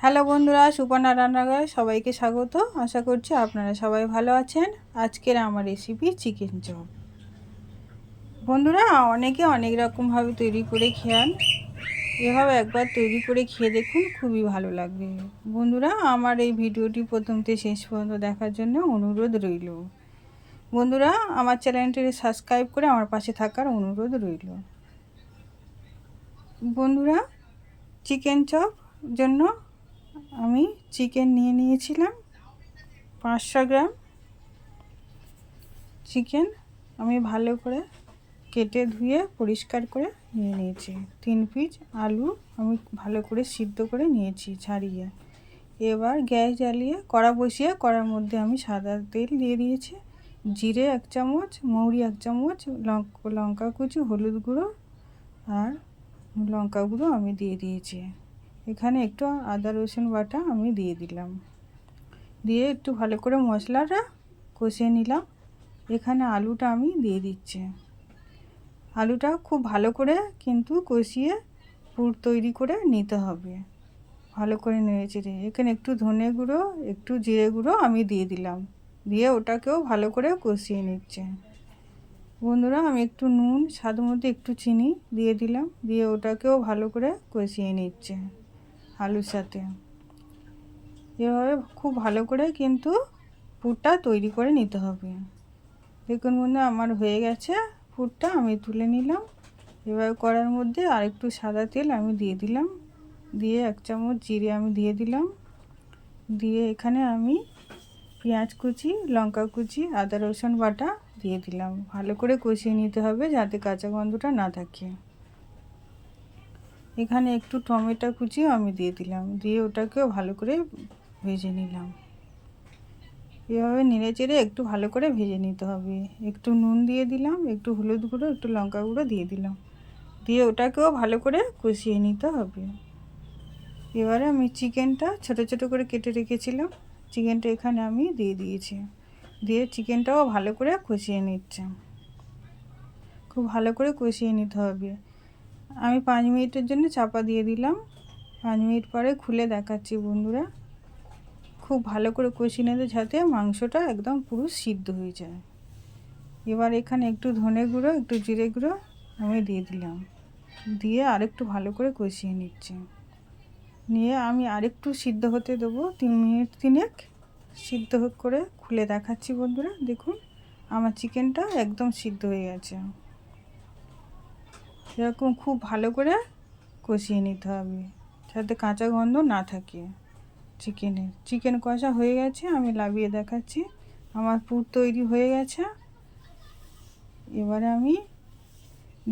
Hello বন্ধুরা, সুপর্ণা রান্নাঘরে সবাইকে স্বাগত। আশা করছি আপনারা সবাই ভালো আছেন। আজকের আমার রেসিপি চিকেন চপ। বন্ধুরা, অনেকে অনেক রকমভাবে তৈরি করে খান। এভাবে একবার তৈরি করে খেয়ে দেখুন, খুবই ভালো লাগবে। বন্ধুরা, আমার এই ভিডিওটি প্রথম থেকে শেষ পর্যন্ত দেখার জন্য অনুরোধ রইল। বন্ধুরা, আমার চ্যানেলটি সাবস্ক্রাইব করে আমার পাশে থাকার অনুরোধ রইল। বন্ধুরা, চিকেন চপ জন্য আমি চিকেন নিয়েছিলাম 500 গ্রাম। চিকেন আমি ভালো করে কেটে ধুয়ে পরিষ্কার করে নিয়েছি। 3 পিস আলু আমি ভালো করে সিদ্ধ করে নিয়েছি ছাড়িয়ে। এবার গ্যাস জ্বালিয়ে কড়া বসিয়ে কড়ার মধ্যে আমি সাদা তেল দিয়ে দিয়েছি। জিরে 1 চামচ, মৌরি 1 চামচ, লঙ্কা কুচি, হলুদ গুঁড়ো আর লঙ্কা গুঁড়ো আমি দিয়ে দিয়েছি। এখানে একটু আদা রসুন বাটা আমি দিয়ে দিলাম। দিয়ে একটু ভালো করে মশলাটা কষিয়ে নিলাম। এখানে আলুটা আমি দিয়ে দিচ্ছি। আলুটা খুব ভালো করে কিন্তু কষিয়ে পুর তৈরি করে নিতে হবে। ভালো করে নেড়েচেড়ে এখানে একটু ধনে গুঁড়ো, একটু জিরে গুঁড়ো আমি দিয়ে দিলাম। দিয়ে ওটাকেও ভালো করে কষিয়ে নিচ্ছে। বন্ধুরা, আমি একটু নুন, স্বাদ মতো একটু চিনি দিয়ে দিলাম। দিয়ে ওটাকেও ভালো করে কষিয়ে নিচ্ছে আলুর সাথে। এভাবে খুব ভালো করে কিন্তু পুরটা তৈরি করে নিতে হবে। দেখুন বন্ধু, আমার হয়ে গেছে পুরটা, আমি তুলে নিলাম। এবার কড়ার মধ্যে আর একটু সাদা তেল আমি দিয়ে দিলাম। দিয়ে 1 চামচ জিরে আমি দিয়ে দিলাম। দিয়ে এখানে আমি পেঁয়াজ কুচি, লঙ্কা কুচি, আদা রসুন বাটা দিয়ে দিলাম। ভালো করে কষিয়ে নিতে হবে যাতে কাঁচা গন্ধটা না থাকে। এখানে একটু টমেটো কুচিও আমি দিয়ে দিলাম। দিয়ে ওটাকেও ভালো করে ভেজে নিলাম। এভাবে নেড়ে চেড়ে একটু ভালো করে ভেজে নিতে হবে। একটু নুন দিয়ে দিলাম, একটু হলুদ গুঁড়ো, একটু লঙ্কা গুঁড়ো দিয়ে দিলাম। দিয়ে ওটাকেও ভালো করে কষিয়ে নিতে হবে। এবারে আমি চিকেনটা ছোট ছোট করে কেটে রেখেছিলাম, চিকেনটা এখানে আমি দিয়ে দিয়েছি। দিয়ে চিকেনটাও ভালো করে কষিয়ে নিচ্ছে। খুব ভালো করে কষিয়ে নিতে হবে। আমি 5 মিনিটের জন্য চাপা দিয়ে দিলাম। 5 মিনিট পরে খুলে দেখাচ্ছি বন্ধুরা। খুব ভালো করে কষিয়ে নিতে যাতে মাংসটা একদম পুরো সিদ্ধ হয়ে যায়। এবার এখানে একটু ধনে গুঁড়ো, একটু জিরে গুঁড়ো আমি দিয়ে দিলাম। দিয়ে আরেকটু ভালো করে কষিয়ে নিচ্ছি। নিয়ে আমি আরেকটু সিদ্ধ হতে দেবো 3 মিনিট 3 সিদ্ধ করে খুলে দেখাচ্ছি বন্ধুরা। দেখুন, আমার চিকেনটা একদম সিদ্ধ হয়ে গেছে। এরকম খুব ভালো করে কষিয়ে নিতে হবে যাতে কাঁচা গন্ধ না থাকে চিকেনের। চিকেন কষা হয়ে গেছে, আমি নামিয়ে দেখাচ্ছি। আমার পুর তৈরি হয়ে গেছে। এবারে আমি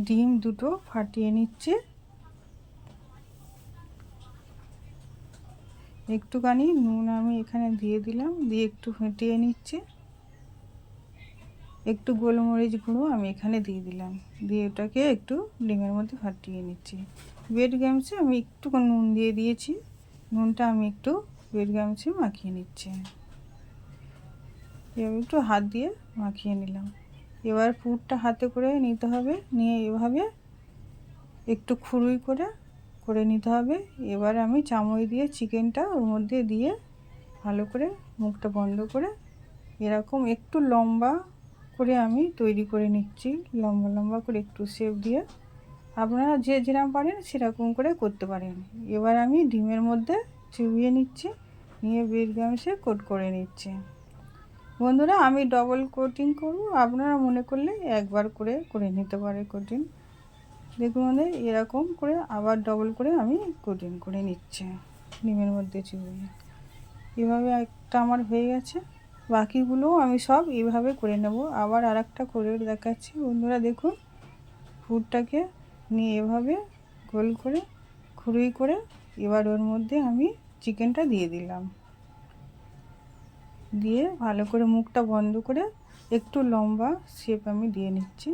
ডিম দুটো ফাটিয়ে নিচ্ছি। একটুখানি নুন আমি এখানে দিয়ে দিলাম। দিয়ে একটু ফেটিয়ে নিচ্ছি। একটু গোলমরিচ গুঁড়ো আমি এখানে দিয়ে দিলাম। দিয়ে ওটাকে একটু ডিমের মধ্যে ফাটিয়ে নিচ্ছি। ব্রেড ক্রাম্বসে আমি একটু নুন দিয়ে দিয়েছি। নুনটা আমি একটু ব্রেড ক্রাম্বসে মাখিয়ে নিচ্ছি। এবার একটু হাত দিয়ে মাখিয়ে নিলাম। এবার পুরটা হাতে করে নিতে হবে। নিয়ে এভাবে একটু খুরুই করে নিতে হবে। এবার আমি চামচ দিয়ে চিকেনটা ওর মধ্যে দিয়ে ভালো করে মুখটা বন্ধ করে এরকম একটু লম্বা করে আমি তৈরি করে নিচ্ছি। লম্বা লম্বা করে একটু শেপ দিয়ে আপনারা যে যেরকম পারেন সেরকম করে করতে পারেন। এবার আমি ডিমের মধ্যে চুবিয়ে নিচ্ছি। নিয়ে ব্রেড ক্রাম্বসে কোট করে নিচ্ছি। বন্ধুরা, আমি ডবল কোটিং করব, আপনারা মনে করলে একবার করে নিতে পারে কোটিং। দেখুন বন্ধু, এরকম করে আবার ডবল করে আমি কোটিং করে নিচ্ছি ডিমের মধ্যে চুবিয়ে। এভাবে একটা আমার হয়ে গেছে। বাকিগুলোও আমি সব এইভাবে করে নেব। আবার আরেকটা করে দেখাচ্ছি বন্ধুরা। দেখুন, পুরটাকে নিয়ে এভাবে গোল করে খুরুই করে এবার ওর মধ্যে আমি চিকেনটা দিয়ে দিলাম। দিয়ে ভালো করে মুখটা বন্ধ করে একটু লম্বা শেপ আমি দিয়ে নিচ্ছি।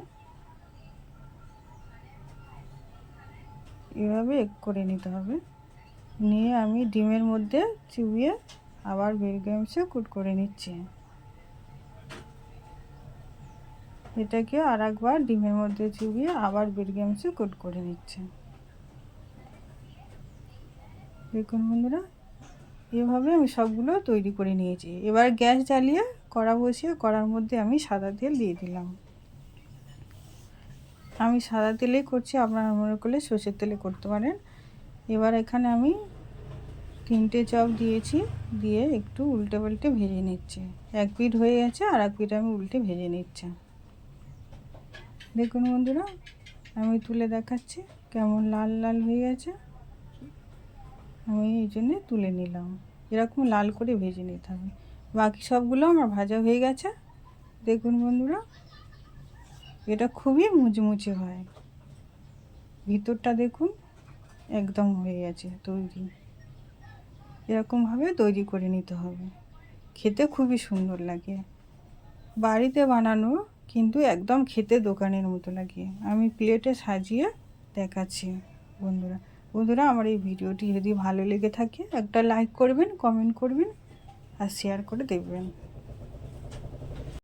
এভাবে করে নিতে হবে। নিয়ে আমি ডিমের মধ্যে চুবিয়ে আবার ব্রেড ক্রাম্বসে কোট করে নিচ্ছি। এটাকে আর একবার ডিমের মধ্যে চুবিয়ে আবার ব্রেড ক্রাম্বসে কোট করে নিচ্ছে। দেখুন বন্ধুরা, এভাবে আমি সবগুলো তৈরি করে নিয়েছি। এবার গ্যাস জ্বালিয়ে কড়া বসিয়ে কড়ার মধ্যে আমি সাদা তেল দিয়ে দিলাম। আমি সাদা তেলেই করছি, আপনারা মনে করলে সর্ষের তেলে করতে পারেন। এবার এখানে আমি 3টে চপ দিয়েছি, দিয়ে একটু উল্টে পাল্টে ভেজে নিচ্ছি। এক পিঠ হয়ে গেছে, আর এক পিঠ আমি উল্টে ভেজে নিচ্ছি। দেখুন বন্ধুরা, আমি তুলে দেখাচ্ছি কেমন লাল লাল হয়ে গেছে। আমি এই জন্যে তুলে নিলাম, এরকম লাল করে ভেজে নিতে হবে। বাকি সবগুলো আমার ভাজা হয়ে গেছে। দেখুন বন্ধুরা, এটা খুবই মুচমুচে হয়, ভিতরটা দেখুন একদম হয়ে গেছে তৈরি। এরকমভাবে তৈরি করে নিতে হবে, খেতে খুবই সুন্দর লাগে। বাড়িতে বানানো কিন্তু একদম খেতে দোকানের মতো লাগে। আমি প্লেটে সাজিয়ে দেখাচ্ছি বন্ধুরা। বন্ধুরা, আমার এই ভিডিওটি যদি ভালো লেগে থাকে একটা লাইক করবেন, কমেন্ট করবেন আর শেয়ার করে দেবেন।